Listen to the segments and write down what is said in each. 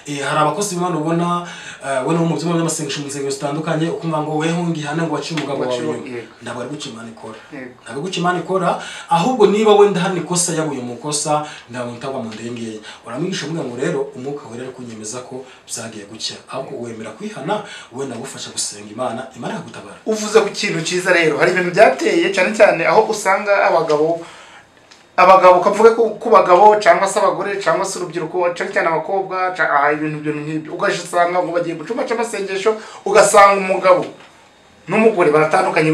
hari abakozi b'Imana ubona we no mu byuma by'amasengesho mu nsengero zitandukanye ukumva ngo weho ngihana ngo waciye umugabo wawe ntabwo ari guca Imana ikora ntabwo guca Imana ikora ahubwo niba wenda hari ikosa yabuye mu kosa ndabona utagwa mu ndengeye uramwigisha umwe ngo rero umwuka wera ari kunyemeza ko byagiye gucya ahubwo wemera kwihana wenda gufasha gusenga Imana yagutabara. Uvuze ku kintu cyiza rero hari ibintu byateye cyane cyane aho usanga abagabo kavuga ku bagabo cyangwa se abagore cyangwa se urubyiruko cyane cyane abakobwa ibintu byo nk'ibyo ugasanga ngo bagiye gucuma cy'amasengesho ugasanga umugabo n'umugore baratandukanye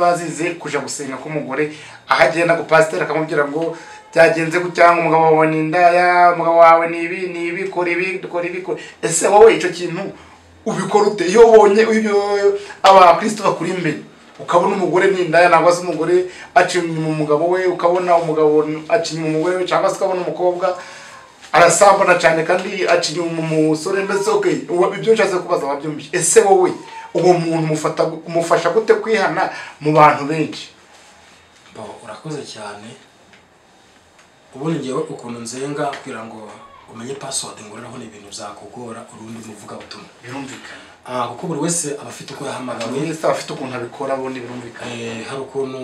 bazize kuja gusenga k'umugore ahagenda ku pastor akamubwira ngo byagenze cyangwa umugabo wawe ni indaya umugabo wawe ni ibi kora ibi ese wowe icyo kintu ubikora ute iyo ubonye abakristo bakuri imbere ukabona umugore n'indaya nagwa se umugore acinye mu mugabo we ukabona umugabo acinye mu mugore we cyangwa se ukabona umukobwa arasambana cyane kandi acinye mu musore mbese ibyo nshatse kubaza wabyumvise ese wowe uwo muntu mufasha gute kwihana mu bantu benshi? Urakoze cyane ubundi ngewe ukuntu nzenga kugira ngo umenye password ngoreraho n'ibintu byakugora urundi muvuga butumwa birumvikana kuko buri wese aba afite uko yahamagawe wese afite ukuntu abikora bundi birumvikana hari ukuntu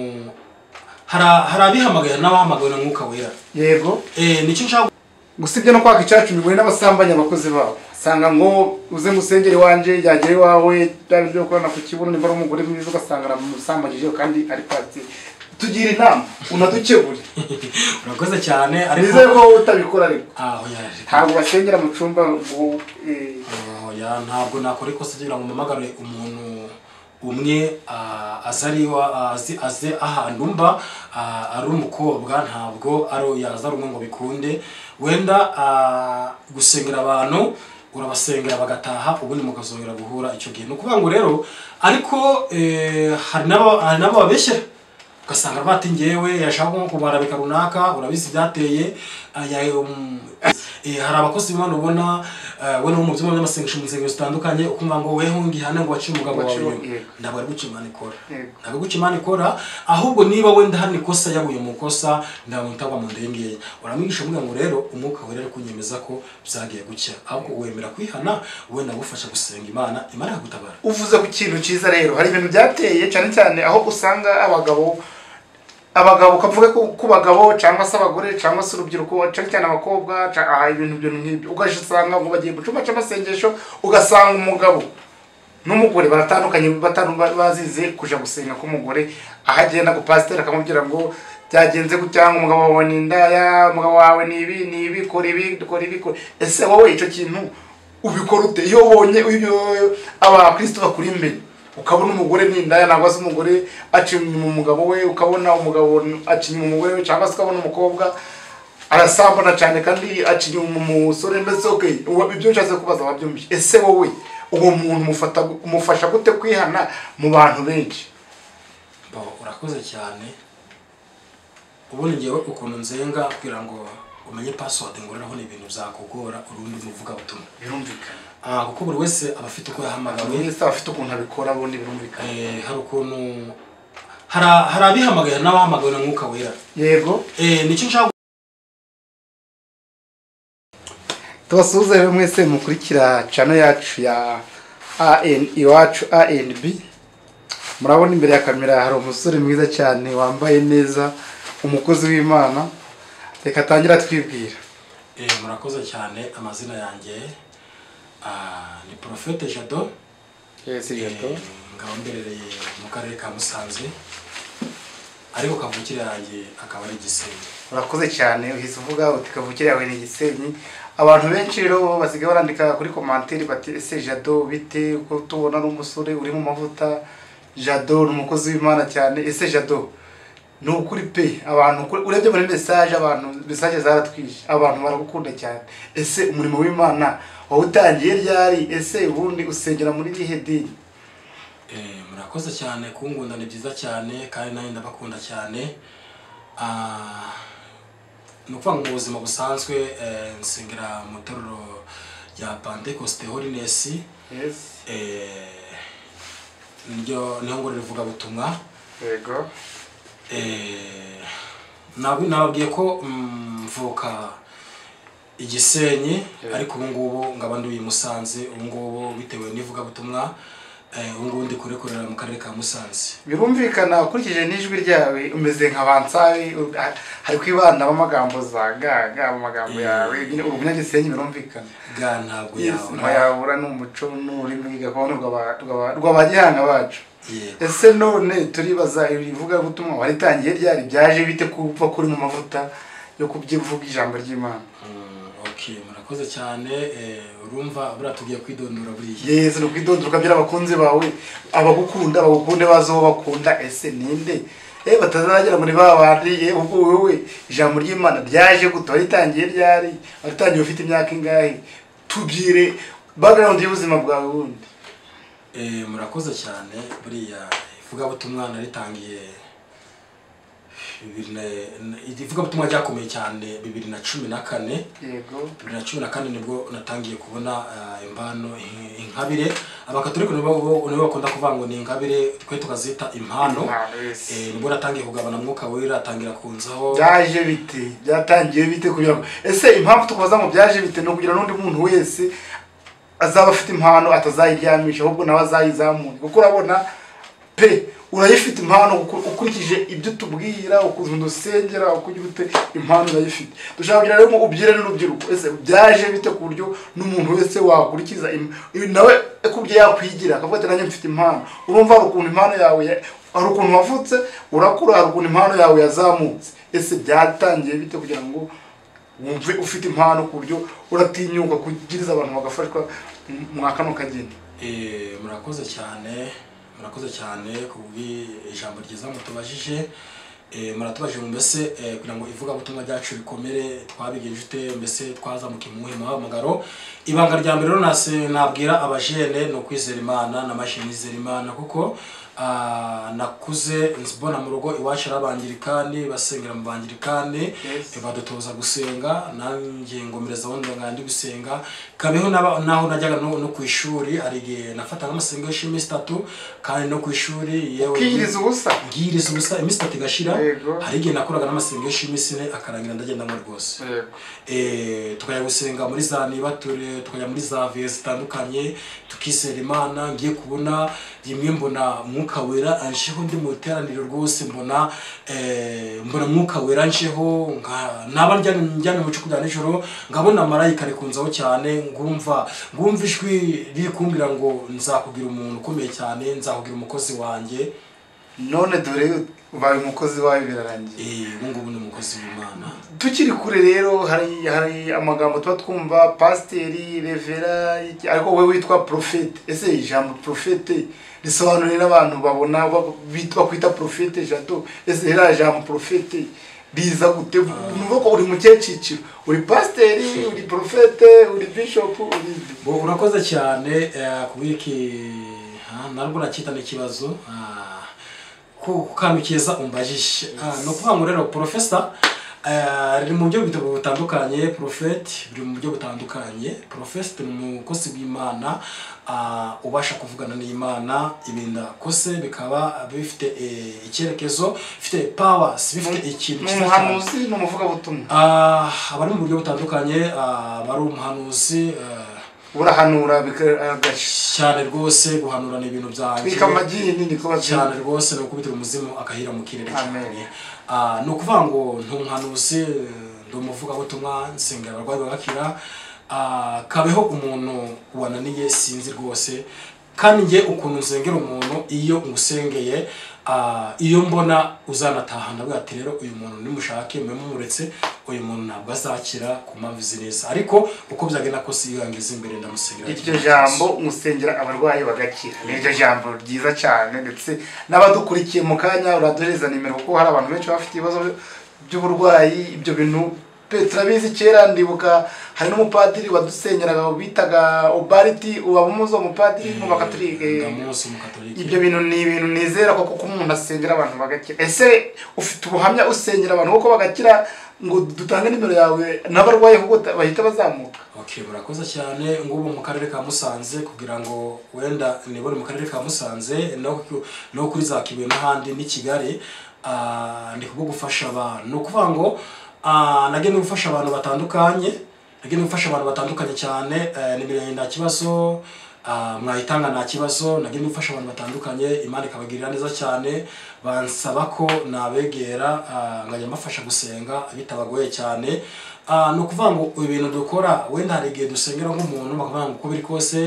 hari abihamagaye n'abahamagawe na mwuka wera yego nicyo nshaka gusibye no kwaka icyacu bigoye n'abasambanya abakozi babo sanga ngo uze musengere wanje yagere iwawe byo korana ku kibuno nimba ari umugore mwiza ugasanga aramusambagije kandi ari pati tugira inama unadukebure. Urakoze cyane ariko nize ko utabikora ariko yaje ntabwo basengera mu cyumba ngo ntabwo nakora ikosa kugira ngo mpamagare umuntu umwe aze ahantu mba ari umukobwa ntabwo yaza rumwe ngo bikunde wenda gusengera abantu urabasengera bagataha ubundi mukazongera guhura icyo gihe no kuvuga ngo rero ariko hari nabo babeshyera ugasanga bati ngewe yashaka nko kubarabika runaka urabizi byateye hari abakozi b'Imana ubona we no mu byuma by'amasengesho mu nsengero zitandukanye ukumva ngo weho ngihana ngo waciye umugabo wawe ntabwo ari guca Imana ikora ntabwo guca Imana ikora ahubwo niba wenda hari ikosa yabuye mu kosa ndabona utagwa mu ndengeye uramwigisha umwe ngo rero umwuka wera ari kunyemeza ko byagiye gucya ahubwo wemera kwihana wenda gufasha gusenga Imana yagutabara. Uvuze ku kintu cyiza rero hari ibintu byateye cyane cyane aho usanga abagabo kavuga ku bagabo cyangwa se abagore cyangwa se urubyiruko cyane cyane abakobwa ibintu byo nk'ibyo ugasanga ngo bagiye gucuma cy'amasengesho ugasanga umugabo n'umugore baratandukanye bazize kuja gusenga k'umugore ahagenda ku pastor akamubwira ngo byagenze cyangwa umugabo wawe ni indaya umugabo wawe ni ibi kora ibi ese wowe icyo kintu ubikora ute iyo ubonye abakristo bakuri imbere ukabona umugore n'indaya nagwa se umugore acinye mu mugabo we ukabona umugabo acinye mu mugore we cyangwa se ukabona umukobwa arasambana cyane kandi acinye mu musore mbese ibyo nshatse kubaza wabyumvise ese wowe uwo muntu mufasha gute kwihana mu bantu benshi? Urakoze cyane ubundi ngewe ukuntu nzenga kugira ngo umenye password ngoreraho n'ibintu byakugora urundi muvuga butumwa birumvikana kuko buri wese aba afite uko yahamagawe wese afite ukuntu abikora bundi birumvikana hari ukuntu hari abihamagaye n'abahamagawe na mwuka wera yego nicyo nshaka tubasuhuze rero mwese mukurikira channel yacu ya iwacu ANB murabona imbere ya kamera hari umusore mwiza cyane wambaye neza umukozi w'Imana reka tangira twibwira. Murakoze cyane amazina yanjye ni Prophète Jado. Yes Jado. Ngaba mberereye mu karere ka Musanze ariko kavukire yanjye akaba ari Gisenyi. Urakoze cyane uhise uvuga uti kavukire yawe ni Gisenyi. Abantu benshi rero basigaye barandika kuri commentaire bati ese Jado bite uko tubona n'umusore uri mu mavuta Jado n'umukozi w'Imana cyane ese Jado nukuri pe abantu urebye muri message zaratwishe abantu baragukunda cyane ese umurimo w'Imana wawutangiye ryari ese ubundi usengera muri rihe dini? Murakoze cyane kungunda ni byiza cyane kandi nayo ndabakunda cyane nukuvuga mu buzima busanzwe nsengera mu itorero rya Pentecost Holiness niho ngo rivuga butumwa yego nabwiye ko mvuka Igisenyi ariko ubu ngubu ngaba ndi Musanze ubu ngubu bitewe n'ivuga butumwa ubu ngubu ndi kurekorera mu karere ka Musanze. Birumvikana ukurikije n'ijwi ryawe umeze nka bansabe hari kwibana b'amagambo zagaga amagambo yawe urubunyagisenyi birumvikana ga ntabwo yabura n'umuco n'ururimi gakondo rw'abagihanga bacu. Ese none turibaza ibivuga butumwa waritangiye ryari byaje bite kuva kuri mu mavuta yo kubyivuga ijambo ry'Imana? Okay, murakoze cyane urumva buratugiye kwidondora buriye. Yes, no kwidondora kabira abakunzi bawe abagukunda bagukunde bazo bakunda ese ninde batazagera muri babandi ubwo wewe ijambo ry'Imana byaje gutora ritangiye ryari aritangiye ufite imyaka ingahe tubyire background y'ubuzima bwawe wundi. Murakoze cyane buriya ivuga butumwa naritangiye ivuga butumwa ryakomeye cyane 2014. Yego 2014 nibwo natangiye kubona impano inkabire abakatolika nibo bakunda kuvuga ngo ni inkabire twe tukazita impano. Nibwo natangiye kugabana mwuka wera atangira kunzaho. Byaje bite byatangiye bite kugira ese impamvu tukubaza ngo byaje bite no kugira n'undi muntu wese azaba afite impano atazayiryamisha ahubwo nawe azayizamura kuko urabona pe urayifite impano ukurikije ibyo tubwira ukuzunda usengera ukugira ute impano urayifite. Dushaka kugira rero ubyire n'urubyiruko ese byaje bite ku buryo n'umuntu wese wakurikiza nawe kubye yakwigira akavuga ati nanjye mfite impano. Urumva ukuntu impano yawe ari ukuntu wavutse urakura ari ukuntu impano yawe yazamutse. Ese byatangiye bite kugira ngo wumve ufite impano ku buryo uratinyuka kugiriza abantu bagafashwa mwakano kageni? Murakoze cyane kubwi ijambo ryiza mutubajije. Muratubajije mbese kugira ngo ivuga butumwa ryacu rikomere twabigenje ute mbese twazamuka imuhe muhamagaro. Ibanga rya mbere rero nabwira abajene no kwizera Imana na mashinizera Imana kuko nakuze nzibona mu rugo iwacu arabangirikani basengera mu bangirikani badutoza gusenga nanjye ngomereza wundi ngandi gusenga kabeho naho najyaga no ku ishuri arigiye nafata amasengesho y'imisi 3 kandi no ku ishuri yewe ngiriza ubusa imisi 3 igashira arigiye nakoraga n'amasengesho y'imisi 4 akarangira ndagenda mu rwose. Tukajya gusenga muri za nibature tukajya muri za vie zitandukanye tukisera Imana ngiye kubona rimwe mbona mwuka wera ansheho ndi mu teraniro rwose mbona mwuka wera ansheho naba njyane mu cyuku cyane joro ngabona marayika rikunzaho cyane ngumva ijwi rikumbira ngo nzakugira umuntu ukomeye cyane nzakugira umukozi wanjye. None dore ubaye umukozi wawe birarangiye. Ngubu ni umukozi w'Imana. Tukiri kure rero hari amagambo tuba twumva pasteri revera ariko wewe witwa prophète. Ese ijambo prophète risobanurira abantu babona bitwa kwita prophète jato. Ese era ijambo prophète biza gute nuvuga ko uri mu cyeciciro uri pasteri uri prophète uri bishop uri urakoze cyane kubiki narwo nakita n'ikibazo kukanukeza umbajishe no kuvuga ngo rero professor ari mu buryo butandukanye prophète biri mu buryo butandukanye. Prophète ni umukozi w'Imana ubasha kuvugana n'Imana ibinda kose bikaba bifite icyerekezo bifite power bifite ikintu umuhanuzi n'umuvuga butumwa abari mu buryo butandukanye bari umuhanuzi urahanura cyane rwose guhanura ni ibintu byanjye bikamagini niko cyane rwose no kubitira umuzimu akahira mu kirere cyane. No kuvuga ngo ntumuhanuzi ndumuvuga butumwa nsengera abarwayi bagakira kabeho umuntu wananiye sinzi rwose kandi nge ukuntu nsengera umuntu iyo ngusengeye iyo mbona uzanataha ndavuga ati rero uyu muntu nimushake mumuretse uyu muntu ntabwo azakira ku mpamvu zineza ariko uko byagenda kose iyo yangize imbere ndamusengera. Iryo jambo musengera abarwayi bagakira n'iryo jambo ryiza cyane ndetse n'abadukurikiye mu kanya uraduhereza nimero kuko hari abantu benshi bafite ibibazo by'uburwayi ibyo bintu turabizi kera ndibuka hari n'umupadiri wadusenyeraga bitaga Obariti ubabumuzo umupadiri mu bakatolike. Ibyo bintu ni ibintu nizera ko kuko umuntu asengera abantu bagakira. Ese ufite ubuhamya usengera abantu uko bagakira ngo dutange nimero yawe n'abarwaye kuko bahita bazamuka? Okay, murakoze cyane ngubu mu karere ka Musanze kugira ngo wenda nibone mu karere ka Musanze no kuri za Kibuye n'ahandi ni Kigali ndi kubwo gufasha abantu no kuvuga ngo nagende gufasha abantu batandukanye nagende gufasha abantu batandukanye cyane nimero yanjye nta kibazo mwayitanga nta kibazo nagende gufasha abantu batandukanye Imana ikabagirira neza cyane bansaba ko nabegera ngajya mbafasha gusenga bitabagoye cyane no kuvuga ngo ibintu dukora wenda hari igihe dusengera nk'umuntu bakavuga ngo uko biri kose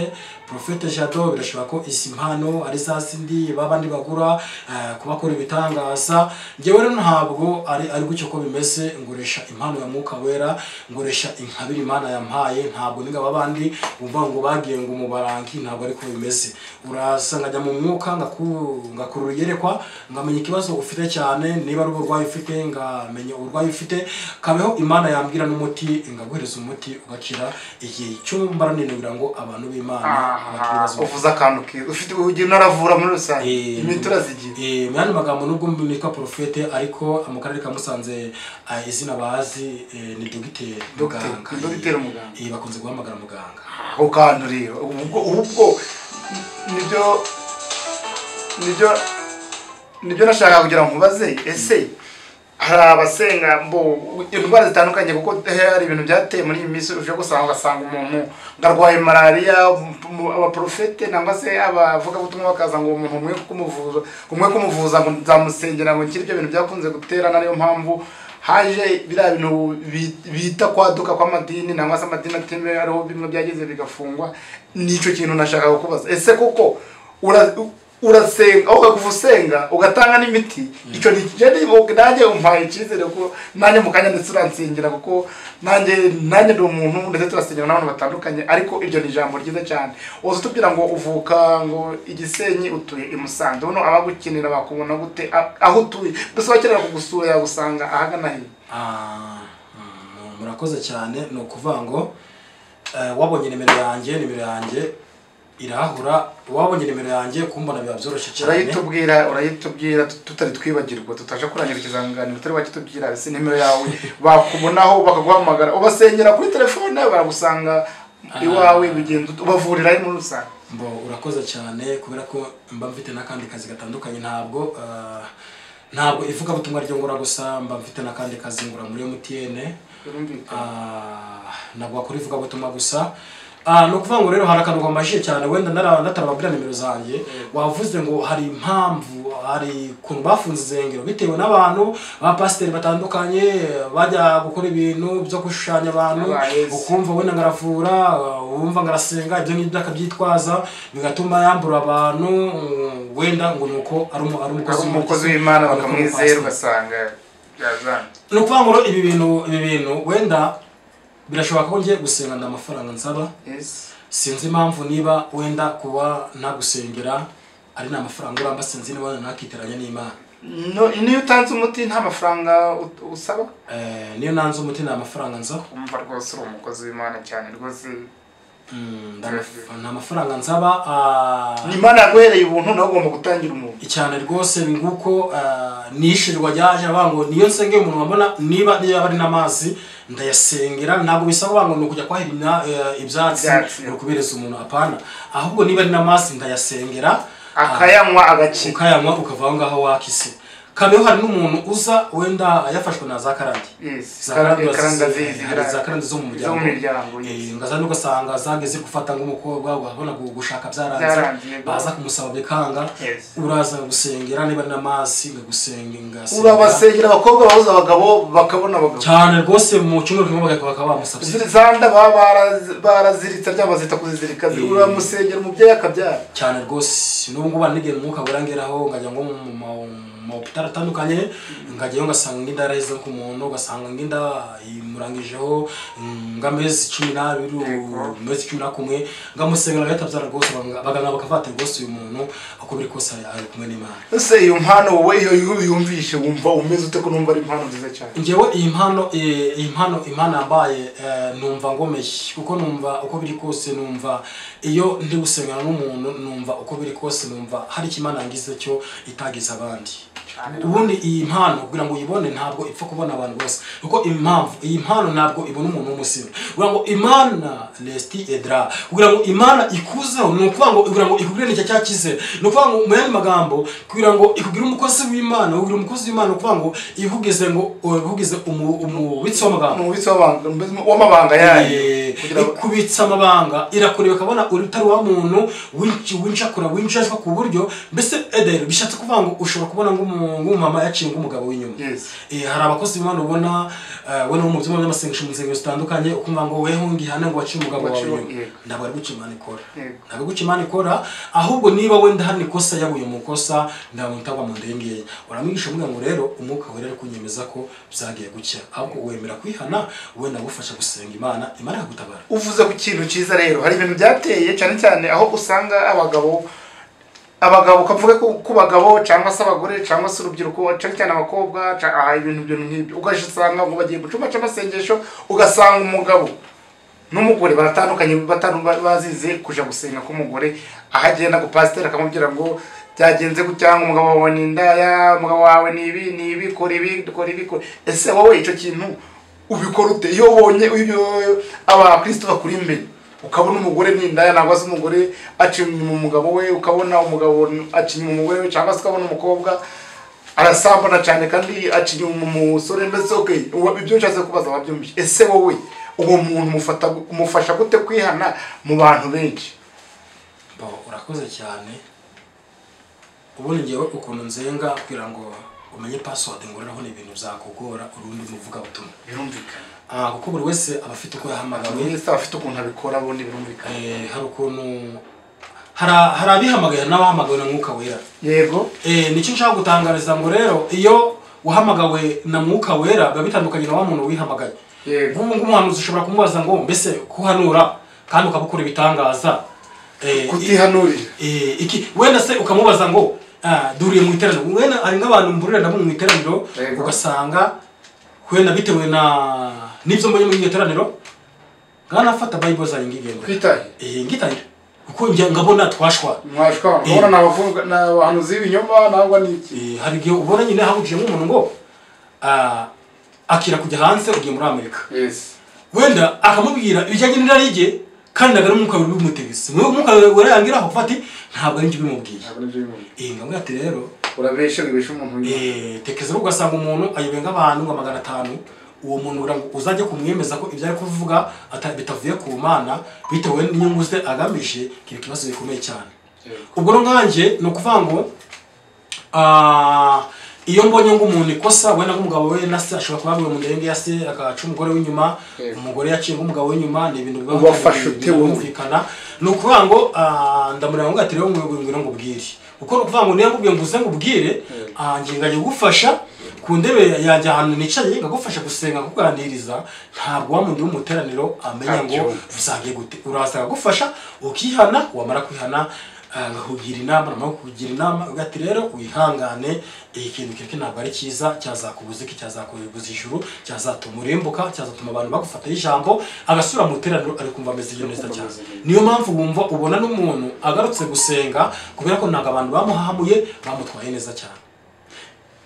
Prophète Jado birashobora ko isi impano ari za sindi babandi bagura kubakora ibitangaza ngewe rero ntabwo ari gucyo ko bimeze ngoresha impano ya Mwuka Wera ngoresha inkabiri Imana yampaye ntabwo ninga babandi bumva ngo bagiye ngo umubarangi ntabwo ariko bimeze urasanganya mu mwuka ngakurura yerekwa ngamenya ikibazo ufite cyane niba ari uburwayi ufite ngamenya uburwayi ufite kabeho Imana yambwira n'umuti ngaguhereza umuti ugakira igihe cy'umbara ninubira ngo abantu b'Imana uvuza akantu ufite ugiye naravura muri rusange imitura zigiye myani magambo nubwo nitwa Prophète ariko mu karere ka Musanze izina bazi ni Dogiteri Muganga bakunze guhamagara muganga ukantu rero ubwo nibyo nashaka kugira ngo mubaze ese hari abasenga indwara zitandukanye kuko hari ibintu byateye muri iyi minsi uje gusanga umuntu ngarwaye malaria abaprofete nangwa se abavuga butumwa bakaza ngo umuntu umwe kumuvuza ngo nzamusengera ngo kiri ibyo bintu byakunze guterana niyo mpamvu haje bira bintu bita kwaduka kw'amadini nangwa se amadini atemewe ariho bimwe byageze bigafungwa nico kintu nashaka kukubaza ese koko urasenga ukagusenga ugatanga n'imiti ico ni je nanjye umpaye ikizere ko nanjye mukanya ndetse uransengera kuko nanjye ndi umuntu ndetse turasengera n'abantu batandukanye ariko iryo ni ijambo ryiza cyane uzo tubwira ngo uvuka ngo Igisenyi utuye i Musanze uno abagukinira bakubona gute aho utuye bose bakenera kugusura yagusanga ahagana he murakoze cyane no kuvuga ngo wabonye nimero yanjye irahura wabonye nimero yanjye kumbona biba byoroshye cyane urayitubwira tutari twibagirwa tutaje kurangira ikizanganiro tutari bakitubwira ese nimero yawe bakubonaho bakaguhamagara ubasengera kuri telefone baragusanga iwawe bigenda ubavurira ari muri rusange urakoze cyane kubera ko mba mfite nakandi kazi gatandukanye ntabwo ivuga butumwa ryo ngora gusa mba mfite nakandi kazi ngura muri MTN ntabwo akora ivuga butumwa gusa no kuvuga ngo rero hari akantu gambashije cyane wenda natarababwira nimero zanjye wavuze ngo hari impamvu hari kuntu bafunze izengero bitewe n'abantu ba pasiteri batandukanye bajya gukora ibintu byo gushushanya abantu ukumva wenda ngaravura wumva ngarasenga ibyo ngibyo akabyitwaza bigatuma yambura abantu wenda ngo nuko ari umukozi w'Imana bakamwizera ugasanga yazana no kuvuga ngo ibi bintu wenda birashoboka ko ngiye gusenga ndamafaranga nsaba sinzi impamvu niba wenda kuba ntagusengera ari n'amafaranga uramba sinzi niba nakiteranya n'Imana niyo utanze umuti nta mafaranga usaba niyo nanze umuti nta mafaranga nza umva rwose uri umukozi w'Imana cyane rwose nta mafaranga nsaba n'Imana yaguhereye ubuntu nawe ugomba gutangira umuntu cyane rwose ni nguko nishirwa ryaje abango niyo nsengeye umuntu wabona niba ari n'amazi ndayasengera ntabwo bisaba ngo nukujya kwahirina ibyatsi no kubereza umuntu apana ahubwo niba ari n'amazi ndayasengera akayanywa agakira ukavaho ngaho wakise kabeho hari n'umuntu uza wenda yafashwe na za karandi za karandi zo mu muryango ngaza nugasanga zageze gufata ng'umukobwa wabona gushaka byaranze baza kumusaba bikanga uraza gusengera niba ari n'amazi ngagusenga urabasengera abakobwa bahuza abagabo bakabona abagabo cyane rwose mu cyumweru kimwe bakaba bamusabye zanda baraziritse ryabazita kuzizirika uramusengera umubyeyi akabyara cyane rwose n'ubwo banigera Mwuka Wera ngeraho ngajya ngo mu hopitali atandukanye ngajyayo ngasanga inda yaraheze ku muntu ugasanga inda imurangijeho ngamezi 12 mezi 11 ngamusengera agatabyara rwose baganga bakafata rwose uyu muntu uko biri kose ari kumwe n'Imana ese iyo mpano wowe iyo yumvishe wumva umeze ute ko numva ari impano nziza cyane ngewe iyi mpano Imana yambaye numva ngomeshye kuko numva uko biri kose numva iyo ndi gusengana n'umuntu numva uko biri kose numva hari ikimana ngize cyo itagize abandi ubundi iyi mpano kugira ngo uyibone ntabwo ipfa kubona abantu bose kuko impamvu iyi mpano ntabwo ibona umuntu w'umusivile kugira ngo imana resti edra kugira ngo imana ikuzeho ni ukuvuga ngo kugira ngo ikugire n'icyo cyakize ni ukuvuga ngo mu yandi magambo kugira ngo ikugire umukozi w'imana kugira umukozi w'imana kuvuga ngo ihugize ngo ihugize umubitsi w'amabanga yayo ikubitsa amabanga irakureba ikabona utari wa muntu winshakura winshashwa ku buryo mbese edere bishatse kuvuga ngo ushobora kubona ng'umumama yaciye ng'umugabo w'inyuma hari abakozi b'imana ubona we no mu byuma by'amasengesho mu nsengero zitandukanye ukumva ngo weho ngihane ngo waciye umugabo wawe inyuma ntabwo ari guca imana ikora ntabwo guca imana ikora ahubwo niba wenda hano ikosa yabuye mu kosa ndamutagwa mu ndengeye uramwigisha umwe ngo rero umwuka wera ari kunyemeza ko byagiye gucya ahubwo wemera kwihana wenda gufasha gusenga imana ikagutabara uvuze ku kintu cyiza rero hari ibintu byateye cyane cyane aho usanga abagabo kavuga ku bagabo cyangwa se abagore cyangwa se urubyiruko cyane abakobwa ibintu nk'ibyo ugasanga ngo bagiye mu cyumba cy'amasengesho ugasanga umugabo n'umugore baratandukanye bazize kuja gusenga k'umugore ahagenda ku pasiteri akamubwira ngo byagenze gutya umugabo wawe ni indaya umugabo wawe ni ibi kora ibi ese wowe icyo kintu ubikora ute iyo ubonye abakristo bakuri imbere ukabona umugore ni indaya nangwa se umugore aciye mu mugabo we ukabona umugabo aciye mu mugore we cyangwa se ukabona umukobwa arasambana cyane kandi aciye mu musore mbese ibyo nshatse kubaza wabyumvise ese wowe uwo muntu umufasha gute kwihana mu bantu benshi urakoze cyane ubundi ngewe ukuntu nzenga kugira ngo umenye password ngoreraho ni ibintu byakugora urundi muvuga butumwa birumvikana kuko buri wese aba afite uko yahamagawe wese afite ukuntu abikora bundi birumvikana hari ukuntu hari abihamagaye n'abahamagawe na mwuka wera yego nicyo nshaka gutangariza ngo rero iyo uhamagawe na mwuka wera biba bitandukanye na wa muntu wihamagaye nk'umuhanuzi ushobora kumubaza ngo mbese kuhanura kandi ukabukora ibitangaza kutihanurira wenda se ukamubaza ngo duriye mu iteraniro wenda ari nk'abantu mburira ndabo mu iteraniro ugasanga wenda bitewe n'ibyo mbonye mu iteraniro nganafata bible zanjye ngitahira kuko njye ngabona twashwa ubona n'abahanuzi b'ibinyoma nangwa n'iki hari igihe ubona nyine hahugije nk'umuntu ngo akira kujya hanze ugiye muri Amerika wenda akamubwira ibijyanye n'irari rye kandi nagara umwuka wari bimutegese umwuka wari yangiraho ufati ntabwo ari njye bimubwiye ngamwe ati rero urabeshe umuntu tekeza ugasanga umuntu ayobenga abantu ngo 500 uwo muntu uzajya kumwemeza ko ibyo ari kuvuga bitavuye ku Mana bitewe n'inyungu ze agamije kiri kibazo bikomeye cyane ubwo no nkanje no kuvuga ngo iyo mbonye ngo umuntu ikosa wenda nk'umugabo we na se ashobora kubabwira mu ndenge ya se akaca umugore w'inyuma umugore yaciye nk'umugabo w'inyuma ni ibintu bibafashukana ni ukuvuga ngo ndamureba ngo ati rero ngwino ngo ubwire uko no kuvuga ngo niyo ngubwiye ngo uze ngo ubwire nginganye gufasha ku ndebe yanjye ahantu nicaye ngagufasha gusenga kuganiriza ntabwo wa muntu w'umuteraniro amenya ngo usangiye gute urasanga gufasha ukihana wamara kwihana ngahugira inama kugira inama ugati rero wihangane ikintu kireke ntabwo ari cyiza cyazakubuza iki cyazakubuza ijuru cyazatuma urembuka cyazatuma abantu bagufata ijambo agasura mu teraniro ari kumva ameze neza cyane niyo mpamvu wumva ubona n'umuntu agarutse gusenga kubera ko ntabwo abantu bamuhamuye bamutwaye neza cyane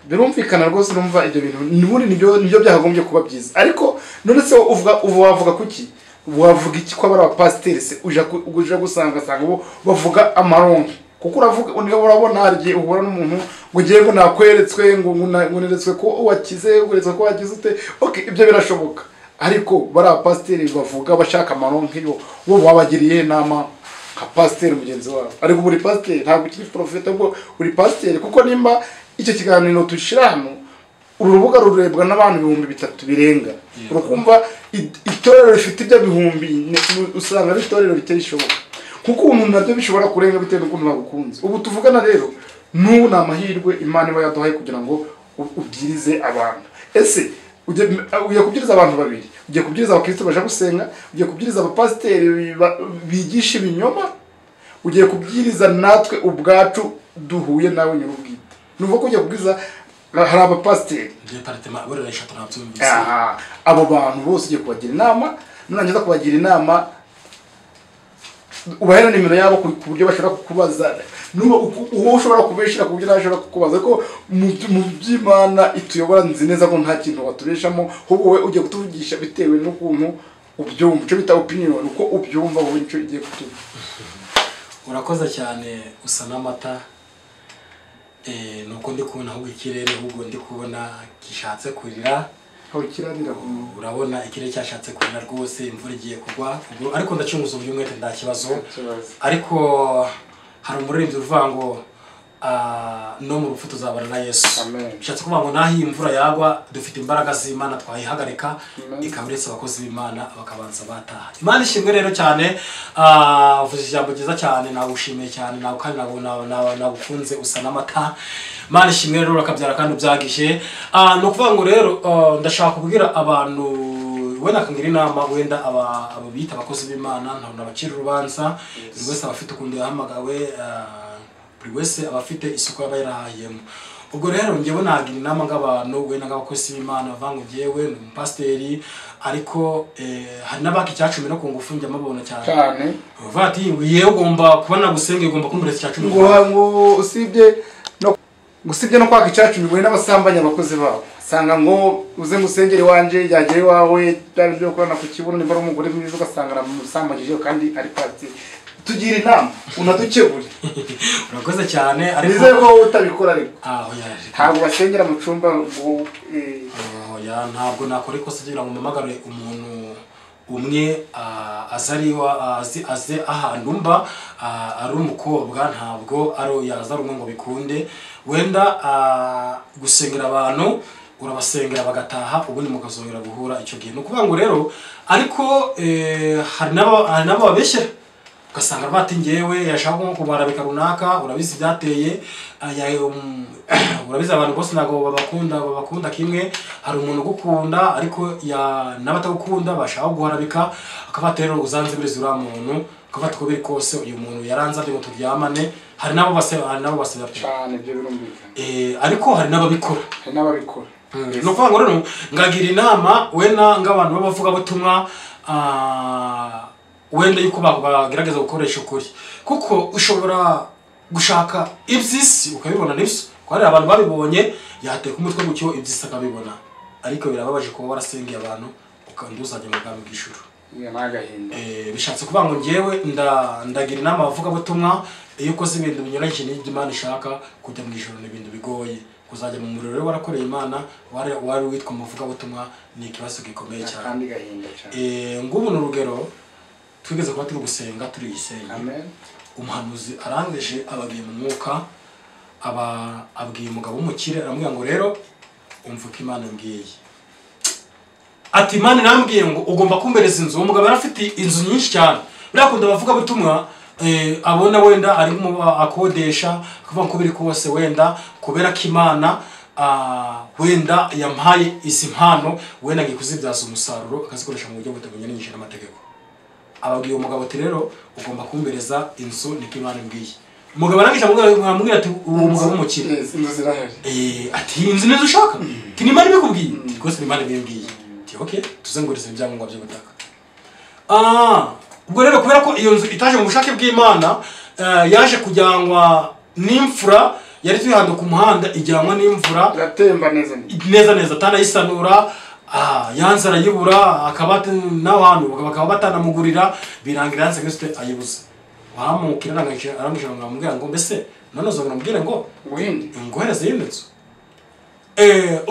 birumvikana rwose numva ibyo bintu n'ubundi nibyo byagombye kuba byiza ariko none se wavuga kuki wavuga iki ko abara abapasiteri se uje gusanga bo bavuga amaronko kuko urabona harye ubura n'umuntu ngo ugiye ngo nakweretswe ngo neretswe ko wakize uretswe ko wagize ute ibyo birashoboka ariko bari abapasiteri bavuga bashaka amaronko iyo bo wabagiriye inama nka pasiteri mugenzi wabo ariko buri pasiteri ntabwo ukiri profeta ngo buri pasiteri kuko nimba icyo kiganiro tushira hano urubuga rurebwa n'abantu 300 birenga urukumva itorero rifite ibyo bihumbi usanga ari itorero biterishoboka kuko umuntu nabyo bishobora kurenga bitewe n'ukuntu bagukunze ubu tuvugana rero n'ubu n'amahirwe Imana iba yaduhaye kugira ngo ubwirize abantu ese ugiye kubwiriza abantu babiri ugiye kubwiriza abakristo baje gusenga ugiye kubwiriza abapasiteri bigisha ibinyoma ugiye kubwiriza natwe ubwacu duhuye nawe nyirubwite nuvuga ko ugiye kubwiriza hari abapasiteri abo bantu bose ugiye kubagira inama nurangiza kubagira inama ubahera nimero yabo ku buryo bashobora kukubaza uwo ushobora kubeshira ku buryo nashobora kukubaza ko mu by'Imana ituyobora nzi neza ko nta kintu watubeshamo ahubwo wowe ugiye kutuvugisha bitewe n'ukuntu ubyumva cyo bita opinion uko ubyumva wowe nicyo igiye kutuba. Urakoze cyane usa n'amata nuko ndi kubona ahubwo ikirere ahubwo ndi kubona gishatse kurira aho kiranira urabona ikirere cyashatse kurira rwose imvura igiye kugwa ariko ndacunguza ubyumwete nta kibazo ariko hari umuririmbyi uvuga ngo no mu rupfu tuzabana na Yesu. Bishatse kuvuga ngo naho imvura yagwa dufite imbaraga z'Imana twayihagarika ikaburetse abakozi b'Imana bakabanza bataha. Imana ishimwe rero cyane uvuze ijambo ryiza cyane nagushimiye cyane nawe kandi nagukunze usa n'amata. Imana ishimwe rero urakabyara kandi ubyagishe no kuvuga ngo rero ndashaka kubwira abantu wenda kangira inama wenda ababita abakozi b'Imana ntabwo abacira urubanza buri wese abafite ukundi yahamagawe buri wese abafite isuku y'abayirahayemo. Ubwo rero ngewe nagira inama ng'abantu wenda ng'abakozi b'Imana bavango ngewe ni umupasiteri ariko hari n'abaki cyacumi no kungufu njya mabona cyane bati yewe ugomba kubana gusenge ugomba kumureza cyacumi ngo usibye no kwaka icyacumi we n'abasambanya abakozi babo sanga ngo uze musengere wanje yagere wawe byari byo kubona ku kibuno niba ari umugore mwiza ugasanga aramusambagije kandi ari pati tugira inama unadukebure. Urakoze cyane ariko nize ko utabikora ariko yaje ntabwo basengera mu cumba ngo ntabwo nakora ikosa kugira ngo mpamagare umuntu umwe aze ahantu mba ari umukobwa ntabwo ari yaza rumwe ngo bikunde wenda gusengera abantu urabasengera bagataha ubundi mukazongera guhura icyo gihe no kuvuga ngo rero ariko hari nabo babeshyera ugasanga bati ngewe yashaka nko kubarabika runaka urabizi byateye urabizi abantu bose ntago babakunda kimwe hari umuntu ugukunda ariko n'abatagukunda bashaka guharabika akabata rero uzanzibiriza uriya muntu akabata uko biri kose uyu muntu yaranze ngo turyamane hari nabo basebya cyane ibyo birumvikana ariko hari n'ababikora no kuvuga ngo rero ngagira inama wenda ng'abantu b'abavugabutumwa wenda yuko bagerageza gukoresha ukuri kuko ushobora gushaka iby'isi ukabibona nibyo ko hari abantu babibonye yateka umutwe gutyo iby'isi akabibona ariko birababaje kuba warasengeye abantu ukanduzanye mu bwami bw'ijuru. Bishatse kuvuga ngo ngewe ndagira inama abavugabutumwa iyo ukoze ibintu binyuranye n'ibyo Imana ishaka kujya mu ijuru n'ibintu bigoye kuzajya mu muriro rero warakoreye Imana wari witwa umuvugabutumwa ni ikibazo gikomeye cyane. Ngubu ni urugero twigeze kuba turi gusenga turi isenga umuhanuzi arangije abagiye mu mwuka abwiye umugabo w'umukire aramubwira ngo rero umva uko Imana mbwiye ati Imana nambwiye ngo ugomba kumbereza inzu. Umugabo yarafite inzu nyinshi cyane birakunda bavuga butumwa abona wenda arimo akodesha akavuga ko biri kose wenda kubera ko Imana wenda yampaye isi mpano wenda ngiye kuzibyaza umusaruro akazikoresha mu buryo butanyuranyije n'amategeko. Ababwiye umugabo ati rero ugomba kumbereza inzu niko Imana imbwiye. Umugabo arangije amubwira ati uwo mugabo w'umukire ati inzu neza ushaka ati Imana ibikubwiye rwose Imana ibimbwiye ati okay tuzengurize ibyangombwa by'ubutaka. Ubwo rero kubera ko iyo nzu itaje mu bushake bw'Imana yaje kujyanwa n'imfura yari tuyihanda ku muhanda ijyanwa n'imvura gatemba neza atanayisanura yanze arayibura akabata n'abantu bakaba batanamugurira birangira yanze Kristo ayibuza wamukira arangije aramubwira ngo mbese none uzongera mubwire ngo ngohereze y'inzu.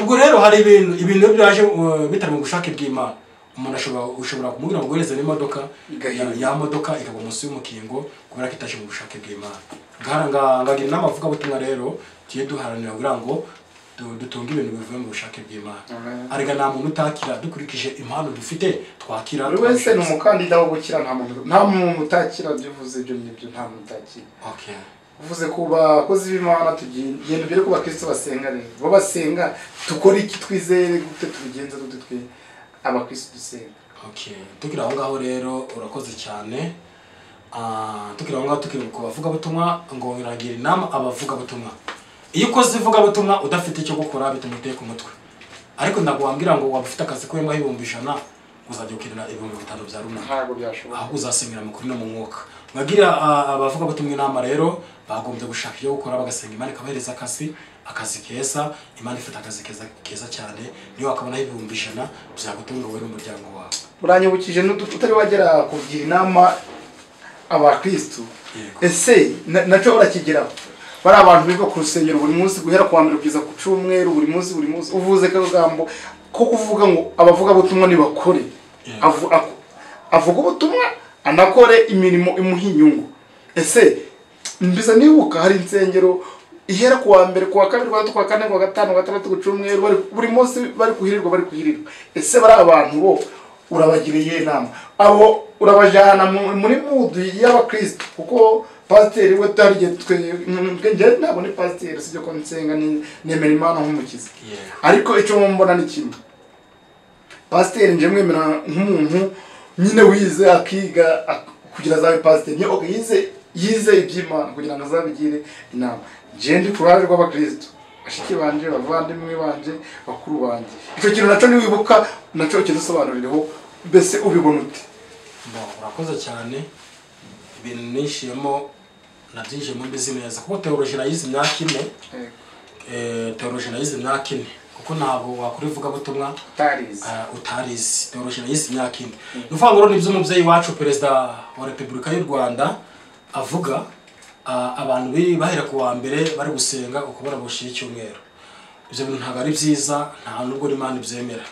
Ubwo rero hari ibintu byaje bitari mu bushake bw'Imana. Umuntu ushobora kumubwira ngo ngohereze n'imodoka ya modoka ikagwa munsi y'umukingo kubera ko itaje mu bushake bw'Imana. Ngagira inama abavugabutumwa rero tuye duharanira kugira ngo dutunga ibintu bivuye mu bushake bw'Imana. Arega nta muntu utakira dukurikije impano dufite twakira. Buri wese ni umukandida wo gukira nta muntu utakira byuvuze ibyo nibyo nta muntu utakira. Uvuze ko bakozi b'Imana tugenda bire ko bakristo basenga rero bo basenga tukora iki twizere gute tubigenza dute twe abakristo dusenga. Tukira aho ngaho rero urakoze cyane. Tukira aho ngaho tukiri ku bavugabutumwa ngo ngiragira inama abavugabutumwa iyo ukoze ivugabutumwa udafite icyo gukora bitumuteye ku mutwe ariko ndagwambira ngo wabufite akazi kwemba 1,100 uzajya ukenera 5,000 bya runaka ntabwo byashoboka ahubwo uzasengera mu kuri no mu mwuka bagira abavuga batumwe inama rero bagombye gushaka ibyo gukora bagasenga Imana ikabahereza akazi keza Imana ifite akazi keza cyane niyo wakabonaho 1,100 byagutunga wowe n'umuryango wawe uranyibukije n'utari wagera kugira inama abakristo ese naco urakigeraho bari abantu biga ku rusengero buri munsi guhera kwa mbere kugeza ku cyumweru buri munsi uvuze kagambo ko kuvuga ngo abavuga butumwa ni bakore avuga ubutumwa anakore imirimo imuha inyungu ese mbiza nibuka hari insengero ihera kuwa mbere kuwa kabiri kwa kwa kane kwa gatanu kwa gatandatu ku cyumweru buri munsi bari kuhirirwa ese bari abantu bo urabagiriye inama abo urabajana muri mood y'abakristo kuko pasiteri we tariye twe ntabwo ni pasiteri sibyo ko nsenga nemera Imana nk'umukiza ariko icyo mbona ni kimwe pasiteri nje mwemera nk'umuntu nyine wize akiga kugira zabe pasiteri ni okay yize iby'Imana kugira ngo azabigire inama je ndi kuraje rw'abakristo ashiki banje bavandimwe banje bakuru banje icyo kintu naco ni wibuka naco kidusobanuriraho bese ubibona ute urakoze cyane ibintu nishiyemo nabyinjiye mu business kuko theology nayize imyaka 4 theology nayize imyaka 4 kuko ntabwo wakurivuga butumwa utarize theology nayize imyaka 4 nuvuga ngo nibyo umubyeyi wacu perezida wa Repubulika y'u Rwanda avuga abantu bahera ku wa mbere bari gusenga ukubona bushira icyumweru ibyo bintu ntabwo ari byiza nta nubwo Imana ibyemera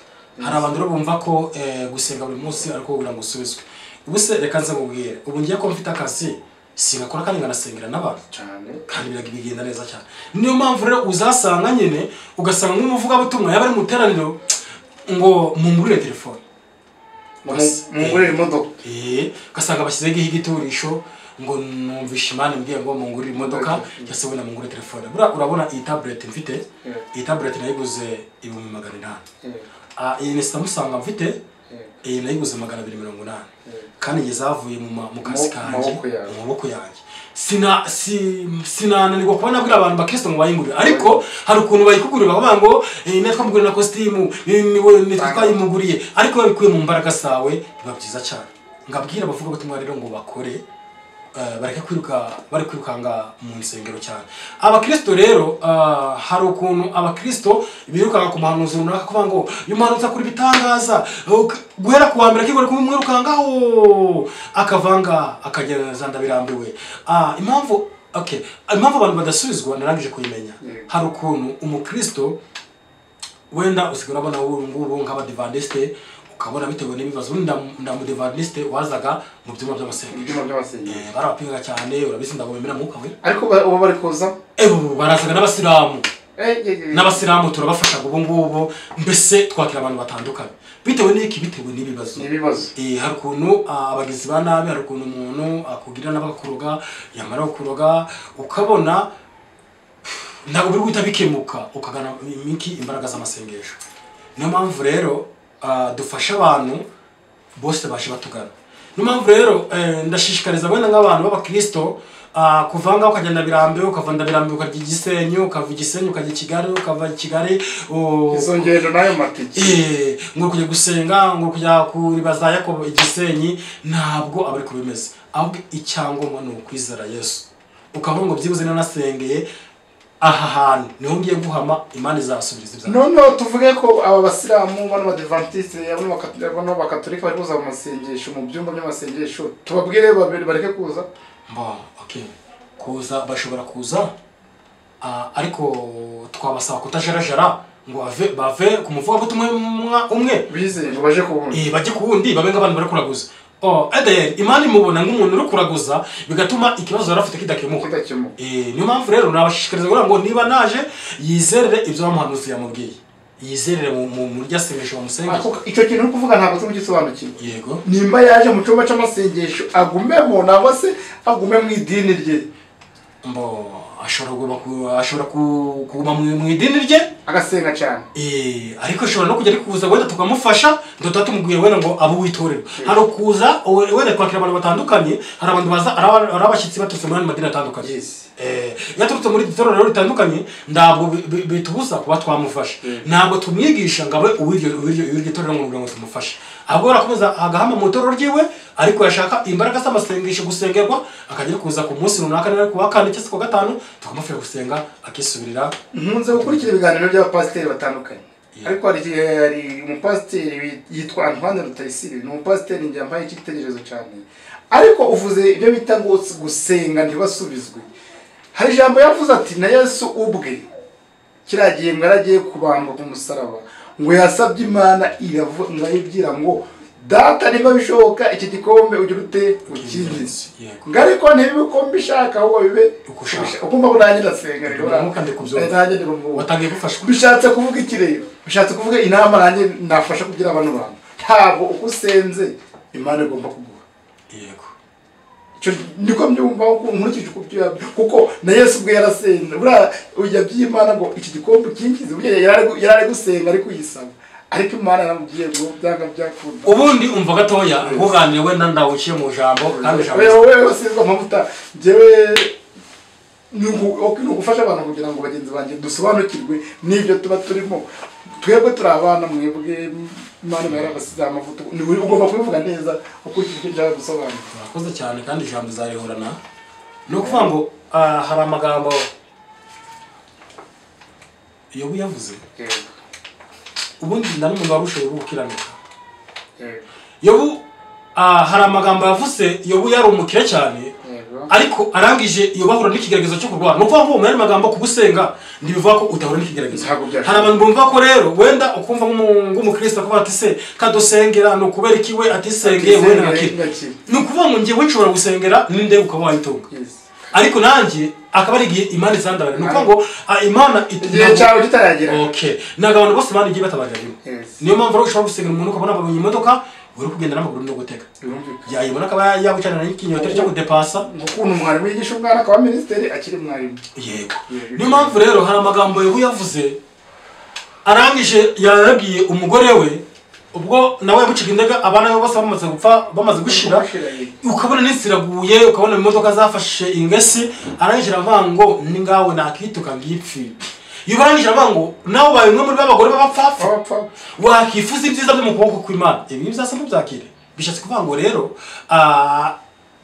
hari abantu bumva ko gusenga buri munsi ariko kugira ngo usubizwe ubuse reka nze mubwire ubu ngiye ko mfite akazi singakora kandi nganasengera n'abantu cyane kandi bigenda neza cyane niyo mpamvu rero uzasanga nyine ugasanga nk'umuvuga butumwa yaba ari mu teraniro ngo mungurire telefone mungurire imodoka ugasanga bashyizeho igiturisho ngo numvishe Imana mbwiye ngo mungurire imodoka cyase wena mungurire telefone urabona iyi tablet mfite iyi tablet nayiguze 800 iyi ni Samsung mfite iyi nayiguze 280 kandi yizavuye mu kazi kanje mu maboko yanjye sinananirwa kubona bwira abantu bakristo ngo bayingurire ariko hari ukuntu bayikugurira bavuga ngo netwa mugurira na costume ni twayimuguriye ariko babikuye mu mbaraga sawe biba byiza cyane ngabwira abavuga batumwa rero ngo bakore bari kwirukanga mu nsengero cyane abakristo rero hari ukuntu abakristo birukanga ku mahanuzi runaka kuvuga ngo yumanutsa kuri bitangaza guhera ku wa mbere akigora kumwirukangaho akavanga akagereza ndabirambiwe impamvu abantu badasubizwa narangije kuyimenya hari ukuntu umukristo wenda usigara abona ngubu nk'abadivantiste ukabona bitewe n'ibibazo ndamudivantiste wazaga mu byuma by'amasengesho barabapinga cyane urabizi ndabomera mwuka we ariko ubu bari kuza barazaga n'abasilamu turabafasha ubu ngubu mbese twakira abantu batandukanye bitewe n'ibibazo hari ukuntu abagizi ba nabi hari ukuntu umuntu akugira n'abakuroga yamara kuroga ukabona ntabwo biri guhita bikemuka ukagana imbaraga z'amasengesho niyo mpamvu rero dufasha abantu bose bashe batugana niyo mpamvu rero ndashishikariza wenda nk'abantu b'abakristo kuvanga ukagenda birambe ukavanda birambe ukajya Gisenyi ukava Gisenyi ukajya Kigali ukava Kigali izongero nayo matiki ngo kujya gusenga ngo kujya kuribaza Yakobo Gisenyi ntabwo abari kubimeze ahubwo icyangombwa ni ukwizera Yesu ukavuga ngo byibuze nanasengeye aha hantu niho ngiye guhama Imana izasubiriza ibyaha no tuvuge ko aba basilamu bano badivantiste bano bakatolika bari kuza mu masengesho mu byumba by'amasengesho tubabwire bareke kuza kuza bashobora kuza ariko twabasaba kutajarajara ngo bave ku muvuga butumwe umwe bize ngo baje ku wundi babe nk'abantu bari kuraguza Imana imubona nk'umuntu uri kuraguza bigatuma ikibazo yarafite kidakemuka niyo mpamvu rero nabashishikariza ngo niba naje yizerere ibyo bamuhanuzi yamubwiye yizerere mu ryasengesho bamusengesho icyo kintu uri kuvuga ntabwo tuzi gisobanukirwa yego nimba yaje mu cyumba cy'amasengesho agumemo nangwa se agume mu idini rye ashobora kuguma mu idini rye agasenga cyane ariko ashobora no kujya ari kuza wenda tukamufasha ndota tumubwira wenda ngo abo witorero hari kuza wenda kwakira abantu batandukanye hari abantu baza ari abashyitsi baturutse muri madini atandukanye yaturutse muri itorero ritandukanye ndabwo bitubuza kuba twamufasha ntabwo tumwigisha ngo abe uwiryo torero ngo tumufashe ahubwo arakomeza agahama mu itorero ryiwe ariko yashaka imbaraga z'amasengesho gusengerwa akajya kuza ku munsi runaka nari kuwa kane cyangwa ku gatanu tukamufasha gusenga akisubirira. Nkunze gukurikira ibiganiro by'abapasiteri batandukanye ariko hari umupasiteri yitwa Antoine Rutayisire ni umupasiteri njye mbaye icyitegererezo cyane ariko uvuze ibyo bita ngo gusenga ntibasubizwe. Hari ijambo yavuze ati na Yesu ubwe kiragiye ngo aragiye kubambwa ku musaraba ngo yasabye Imana irayibwira ngo data niba bishoboka iki gikombe ugira ute ukingize ariko ntibikombe ishaka ahubwo bibe ukumva ko nanjye ndasenga rero nanjye watangiye gufashwa bishatse kuvuga iki rero bishatse kuvuga inama nanjye nafasha kugira abantu ntabwo uko usenze Imana igomba kuguha yego niko mbyumva nkurikije uko kuko na Yesu ubwe yarasenze buriya ujya by'Imana ngo iki gikombe ukingize yarari gusenga ariko yisaba ariko Imana yaramubwiye ngo byanga byakunda ubundi umva gatoya nguganire we ndawuciye mu jambo kandi jambo wewe sizwa amavuta jewe nugufasha abantu kugira ngo bagenzi banje dusobanukirwe n'ibyo tuba turimo twebwe turabana mwebwe Imana yarabasize amavuta ugomba kubivuga neza uko icyo gusobanura. Murakoze cyane kandi ijambo zarihorana no kuvuga ngo hari amagambo Yobu yavuze ubundi n'umuntu warushoboye gukiranuka Yobu hari amagambo yavuze Yobu yari umukire cyane ariko arangije iyo bahura n'ikigeragezo cyo kurwana nuvuga ngo mu magambo kugusenga ndibivuga ko utahura n'ikigeragezo hari abantu bumva ko rero wenda ukumva nk'umukristo akaba ati se kadosengera no kubera iki we atisengeye we nakiri nukuvuga ngo ngiye nshobora gusengera ninde ukaba wayitunga ariko nanjye akaba ari igihe Imana izandabara nukuvuga ngo Imana igihe cyawe kitaragera n'abantu bose Imana igiye batabarira niyo mpamvu rero ushobora gusengera umuntu ukabona abonye imodoka uri kugenda n'amaguru no guteka yayibona akaba yabucanana n'ikinyotero cyo gudepasa ukuntu umwarimu yigisha umwana akaba ministeri akiri mwarimu yego niyo mpamvu rero hari amagambo Yobu yavuze arangije yarabwiye umugore we ubwo nawe yabuciga indega abana be bose bamaze gupfa bamaze gushira ukabona n'isiraguye ukabona imodoka zafashe ingesi arangije aravuga ngo ni ngawe nakituka ngipfi yubarangije abango nawo baye umwe muri babagore babapfafa wakifuza ibyiza byo mu kuboko kw'Imana ibi byasamo byakire bishatse kuvuga ngo rero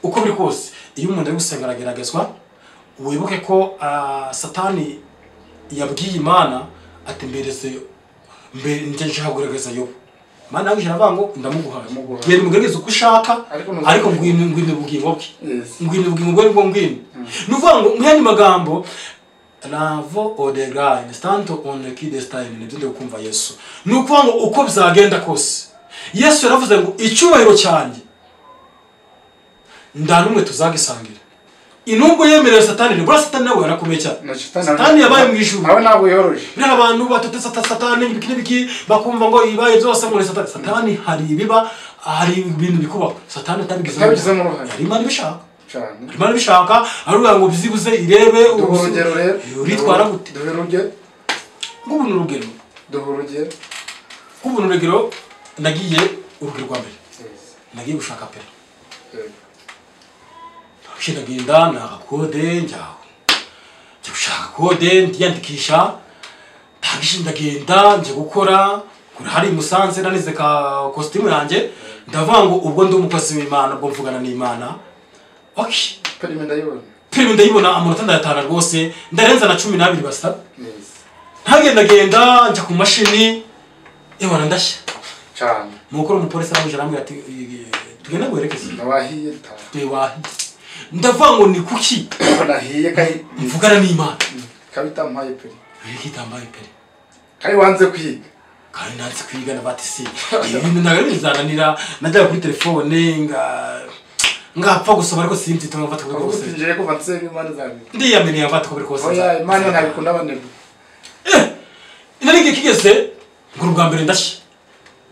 uko biri kose iyo umuntu ari gusenga arageragezwa wibuke ko Satani yabwiye Imana ati mbereze nje nshaka Yobu Imana yagije aravuga ngo ndamuguhaye yari mugerageza uko ushaka ariko ngwino bugingo bwe ngwino bugingo bwe ngo ngwino nuvuga ngo mwene magambo Lavo odegain stanto on the kid style nibyo kumva Yesu nuko ngo uko bizagenda kose Yesu yaravuze ngo icyubahiro cyanjye ndanumwe tuzagisangira inubwo yemerera Satani bura Satani nawe yarakomeye cyane Satani yabaye mu ijuru aba nabo yoroje bira abantu batotesa Satani biki bakumva ngo ibaye byose muri Satani hari ibiba hari ibintu bikuba Satani atabigize mu ruhande Imana ibishaka Imana bishaka aruga ngo bizibuze irebe urugero rero uritwara gute urugero ngubuntu urugero urugero ngubuntu urugero nagiye urugero rwa mbere nagiye gushaka pera shindagenda na kode njyaho gushaka kode ndiyandikisha ndagenda nje gukora kuri hari Musanze nanize ka costume yanjye ndavuga ngo ubwo ndi umukozi w'Imana bwo mvugana n'Imana okay Perime ndayibona amanota ndayatana rwose ndarenza na 12 basta ntagenda njya ku mashini ebona ndashya cyane mukuru umupolisi arangije arambwira ati tugenda guherekeza nabahiye ndavuga ngo ni kuki nahiye kai mvugana n'Imana kabitampaye peri kitambaye peri kai wanze kwiga kandi nanze kwiga nabatisi ibintu nagarizananira najya kuri telefone ngapfa gusoma ariko sinzi tumafata kuri kose nje kuva nsenga Imana zawe ndiyamenye yafata kuri kose oya Imana ntabikunda abanebwe nari kigeze ngo rwa mbere ndashye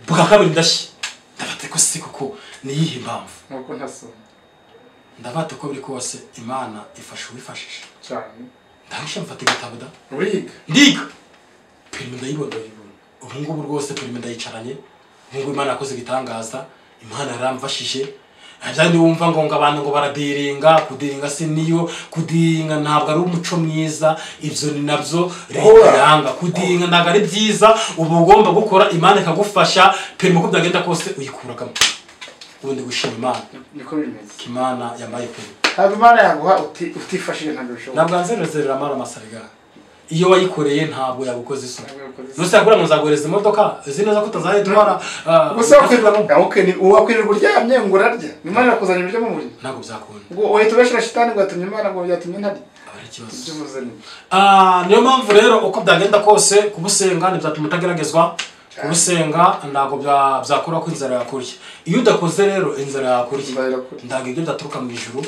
bwa kabiri ndashye ndafata ko si kuko niyihe impamvu nuko ntasoma ndafata ko biri kose Imana ifasha wifashisha cyane ndahusha mfata igitabo da ndiga perime ndayibona ubu ngubu rwose perime ndayicaranye nk'uko Imana yakoze igitangaza Imana yaramfashije ajyanye wumva ngo abantu ngo baradiringa kudiringa se niyo kudinga ntabwo ari umuco mwiza ibyo ni nabyo leta yanga kudinga ntabwo ari byiza uba ugomba gukora Imana ikagufasha perime uko byagenda kose uyikuragamo ubundi gushima Imana niko bimeze Imana yamaye perime ntabwo Imana yaguha utifashije ntabwo bishoboka ntabwo nzerezerera amara masariga iyo wayikoreye ntabwo yagukoze isuku nose yakora ngo nzaguhereza imodoka zinoza ko utazayitwara gusa wakwirirwa uryamye ngo urarya Imana irakuzanya ibiryo mu mubiri ntabwo byakunda ngo uhita ubeshera shitani ngo yatumye Imana ngo yatumye ntarya niyo mpamvu rero uko byagenda kose kubusenga ntibyatuma utageragezwa kubusenga ntabwo byakora ko inzara yakurya iyo udakoze rero inzara yakurya ntabwo ibyo byaturuka mu ijuru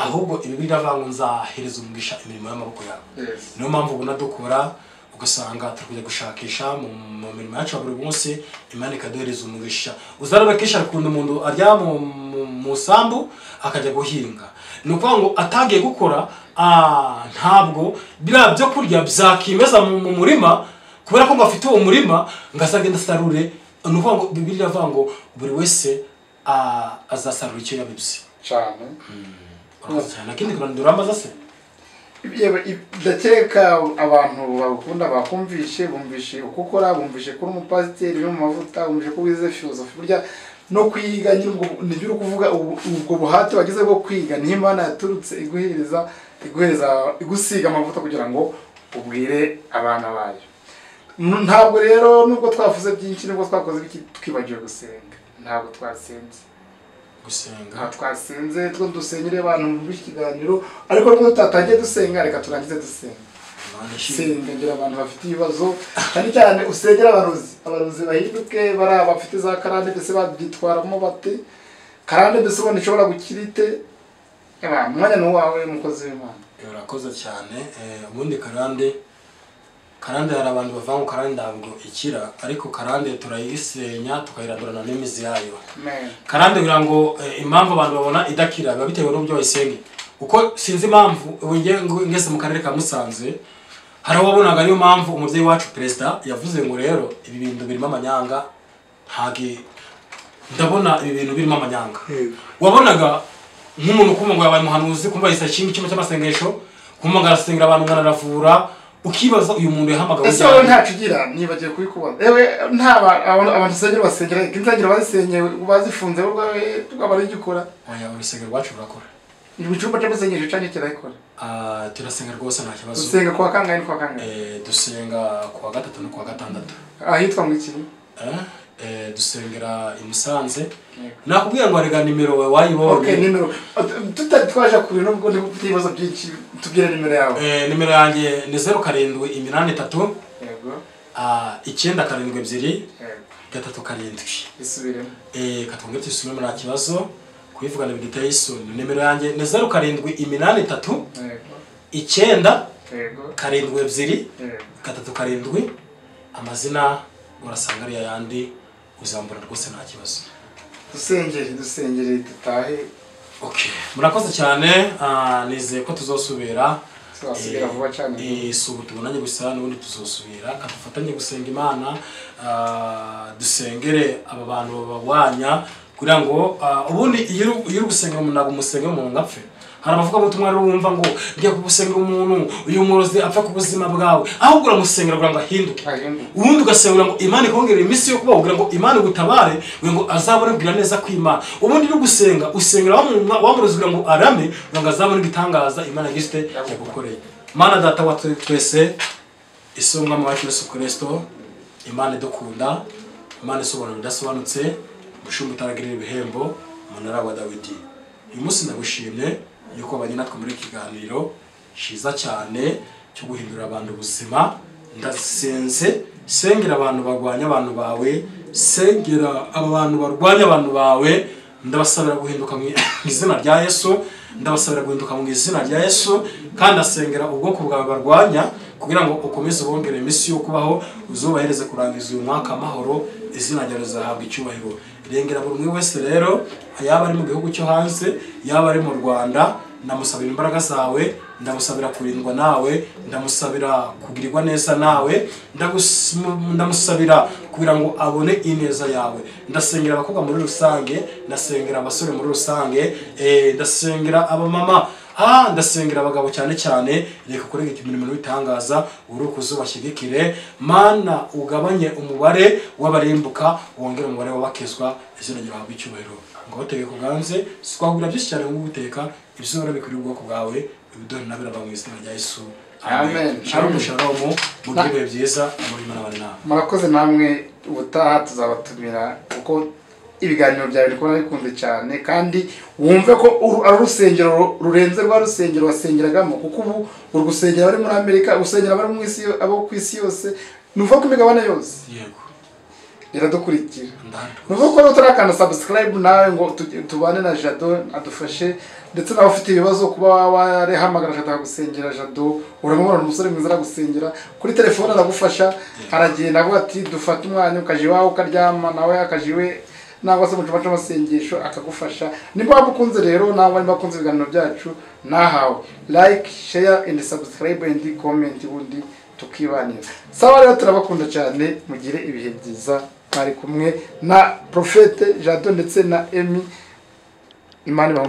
ahubwo ibi biravango nzahereza umugisha imirimo y'amaboko yawe niyo mpamvu ubona dukora ugasanga turi kujya gushakisha mu mirimo yacu buri munsi Imana ikaduhereza umugisha uzarabekisha akunda umuntu arya mu sambu akajya guhinga ni ukuvuga ngo atagiye gukora ntabwo biriya byo kurya byakimeza mu murima kubera ko ngo afite uwo murima ngasagenda sarure ni ukuvuga ngo Bibiliya iravuga ngo buri wese azasarura icyo yabibye cyane nakindi kandi urambaza se ndakeka abantu bagukunda bakumvishe bumvishe uko ukora bumvishe kuri umupasiteri uri mu mavuta bumvishe ko wize filozofi burya no kwiga nibyo uri kuvuga ubwo buhate wagize bwo kwiga niyo Imana yaturutse igusiga amavuta kugira ngo ubwire abana bayo ntabwo rero nubwo twavuze byinshi nubwo twakoze biki twibagiwe gusenga ntabwo twasenze twasenze two dusengere abantu mu kiganiro ariko nubwo tutatangiye dusenga reka turangize dusenga sengera abantu bafite ibibazo cyane cyane usengera abarozi bahinduke bari abafite za karande ndetse babyitwaramo bate karande ndetse ubona ishobora gukirite umwanya ni uwawe mukozi w'Imana urakoze cyane ubundi karande hari abantu bavuga ngo karande ntabwo ikira ariko karande turayisenya tukayirandurana n'imizi yayo karande kugira ngo impamvu abantu babona idakira biba bitewe n'uburyo bayisenge uko sinzi impamvu ngeze mu karere ka Musanze hari wabonaga niyo mpamvu umubyeyi wacu perezida yavuze ngo rero ibi bintu birimo amanyanga ndabona ibi bintu birimo amanyanga wabonaga nk'umuntu kumva ngo yabaye umuhanuzi kumva yisashinga icyuma cy'amasengesho kumva ngo arasengera abantu ngo aravura ukibaza uyu muntu yahamagawe ese wowe ntacu ugira nibagiye kubikubaza ewe abantu usengera basengera insengero bazisenyewe bazifunze rw'abari gikora oya urusengero rwacu rurakora ibicumba cy'amasengesho cyane kirayikora turasenga rwose nta kibazo dusenga kuwa kangahe ni kuwa kangahe dusenga kuwa gatatu no kuwa gatandatu ahitwa mu iki dusengera i Musanze nakubwiye ngo arega nimero wayibonye okay nimero tutari twaje kuri nubwo ndi gufite ibibazo byinshi tubwire nimero yawe nimero yanjye ni 0783 yego 972 3 isubiremo katongere tusubiremo nta kibazo kwivugana bigiteye isoni nimero yanjye ni 0783 972 3 amazina urasanga ari yandi uzambura rwose nta kibazo dusengere tutahe okay murakoze cyane nizeye ko tuzosubira vuba cyane subu tubonanye gusa n'ubundi tuzosubira katufatanye gusenga Imana dusengere aba bantu babawanya kugira ngo ubundi iyo gusengera umuntu ntabwo umusengera umuntu ngapfe hari abavuga ubutumwa rero wumva ngo ngiye kubusengera umuntu uyu murozi apfa ku buzima bwawe ahubwo uramusengera kugira ngo ahinduke ubundi ugasengera ngo Imana ikongere iminsi yo kubaho kugira ngo Imana gutabare ngo azabone kugira neza kw'Imana ubundi uri gusenga usengera wa murozi kugira ngo arame kugira ngo azabone igitangaza Imana giste yagukoreye Mana data wa twese isonga mu wacu Yesu Kristo Imana idukunda Imana isobanura bidasobanutse mushumba utaragirira ibihembo umunara wa Dawidi uyu munsi ndagushimye yuko banyina natwe muri kiganiro shiza cyane cyo guhindura abantu ubuzima ndasenze sengera abantu barwanya abantu bawe sengera abantu barwanya abantu bawe ndabasabira guhinduka mu izina rya Yesu ndabasabira guhinduka mu izina rya Yesu kandi asengera ubwoko bwawe barwanya kugira ngo ukomeze ubongere iminsi yo kubaho uzubahereze kurangiza uyu mwaka amahoro izina ryawe rizahabwa icyubahiro rengera buri umwe wese rero yaba ari mu gihugu cyo hanze yaba ari mu Rwanda ndamusabira imbaraga zawe, ndamusabira kurindwa nawe, ndamusabira kugirirwa neza nawe, ndamusabira kugira ngo abone ineza yawe. Ndasengera abakobwa muri rusange, ndasengera abasore muri rusange, ndasengera abamama, ndasengera abagabo cyane cyane, reka kurega imirimo bitangaza urukuzo bashyigikire. Mana ugabanye umubare w'abarimbuka, wongera umubare w'abakizwa, izina ryawe icyubahiro. Ngo batege kuganze twahura byinshi cyane ngo guteka ibisoro bikuri ubwoko bwawe, ibidoni nabira mu izina rya Yesu. Amen. Shalom shalom, mugibe byiza muri manabane nawe. Murakoze namwe, ubutaha tuzabatumira kuko ibiganiro byawe bikora bikunze cyane, kandi wumve ko ari urusengero rurenze rwa rusengero wasengeragamo, kuko ubu urugusengera bari muri Amerika, usengera bari mu isi, abo ku isi yose, nuvuga ko imigabane yose Yego. iradukurikira. Nuvuga ko utarakanda subscribe nawe ngo tubane na Jado adufashe, ndetse nawe ufite ibibazo kuba warehamagara Jado gusengera. Jado uramubona umusore mwiza aragusengera kuri telefone, aragufasha, aragenda avuga ati dufate umwanya ukaje iwawe ukaryama, nawe akajiwe nangwa se mu cyumba cy'amasengesho akagufasha. Niba wamukunze rero, nawe niba wakunze ibiganiro byacu, nahawe like, share and subscribe and comment, ubundi tukibanira. Sawa rero, turabakunda cyane, mugire ibihe byiza. Mwari kumwe na Prophete Jado ndetse na Emmy. Imana ibahe